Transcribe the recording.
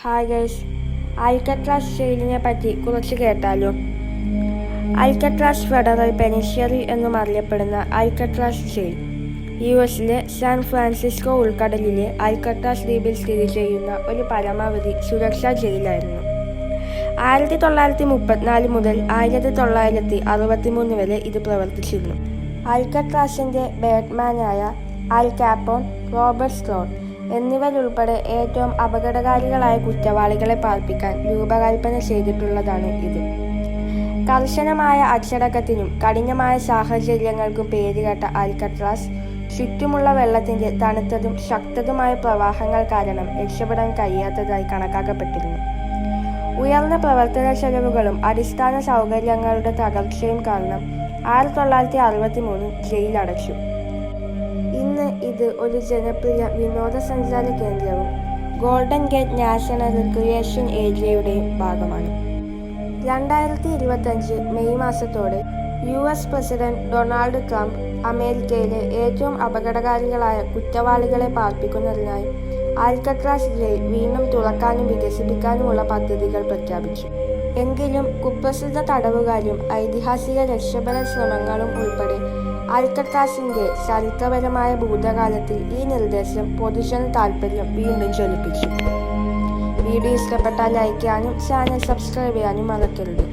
Hi guys, Alcatraz ജയിലിനെ പറ്റി കുറച്ച് കേട്ടാലോ. അൽക്കട്രാസ് ഫെഡറൽ പെനിഷ്യറി എന്നും അറിയപ്പെടുന്ന അൽക്കട്രാസ് ജയിൽ യുഎസിലെ സാൻ ഫ്രാൻസിസ്കോ ഉൾക്കടലിലെ അൽക്കട്രാസ് ദ്വീപിൽ സ്ഥിതി ചെയ്യുന്ന ഒരു പരമാവധി സുരക്ഷാ ജയിലായിരുന്നു. 1934 മുതൽ 1963 വരെ ഇത് പ്രവർത്തിച്ചിരുന്നു. അൽക്കട്രാസിൻ്റെ ബാറ്റ്മാനായ അൽ കാപ്പോൺ, റോബർട്ട് സ്ലോട്ട് എന്നിവരുൾപ്പെടെ ഏറ്റവും അപകടകാരികളായ കുറ്റവാളികളെ പാർപ്പിക്കാൻ രൂപകൽപ്പന ചെയ്തിട്ടുള്ളതാണ് ഇത്. കർശനമായ അച്ചടക്കത്തിനും കഠിനമായ സാഹചര്യങ്ങൾക്കും പേരുകേട്ട അൽക്കട്രാസ് ചുറ്റുമുള്ള വെള്ളത്തിൻ്റെ തണുത്തതും ശക്തതുമായ പ്രവാഹങ്ങൾ കാരണം രക്ഷപ്പെടാൻ കഴിയാത്തതായി കണക്കാക്കപ്പെട്ടിരുന്നു. ഉയർന്ന പ്രവർത്തന ചെലവുകളും അടിസ്ഥാന സൗകര്യങ്ങളുടെ തകർച്ചയും കാരണം 1963 ജയിൽ അടച്ചു. ഇന്ന് ഇത് ഒരു ജനപ്രിയ വിനോദസഞ്ചാര കേന്ദ്രവും ഗോൾഡൻ ഗേറ്റ് നാഷണൽ റിക്രിയേഷൻ ഏരിയയുടെയും ഭാഗമാണ്. 2025 മെയ് മാസത്തോടെ US പ്രസിഡന്റ് ഡൊണാൾഡ് ട്രംപ് അമേരിക്കയിലെ ഏറ്റവും അപകടകാരികളായ കുറ്റവാളികളെ പാർപ്പിക്കുന്നതിനായി അൽക്കട്രാസ് ജയിൽ വീണ്ടും തുറക്കാനും വികസിപ്പിക്കാനുമുള്ള പദ്ധതികൾ പ്രഖ്യാപിച്ചു. എങ്കിലും കുപ്രസിദ്ധ തടവുകാരും ഐതിഹാസിക രക്ഷപ്പെടൽ ശ്രമങ്ങളും ഉൾപ്പെടെ അൽക്കട്രാസിൻ്റെ ചരിത്രപരമായ ഭൂതകാലത്തിൽ ഈ നിർദ്ദേശം പൊതുജന താൽപ്പര്യം വീണ്ടും ജ്വലിപ്പിച്ചു. വീഡിയോ ഇഷ്ടപ്പെട്ടാൽ ലൈക്ക് ചെയ്യാനും ചാനൽ സബ്സ്ക്രൈബ് ചെയ്യാനും മറക്കരുത്.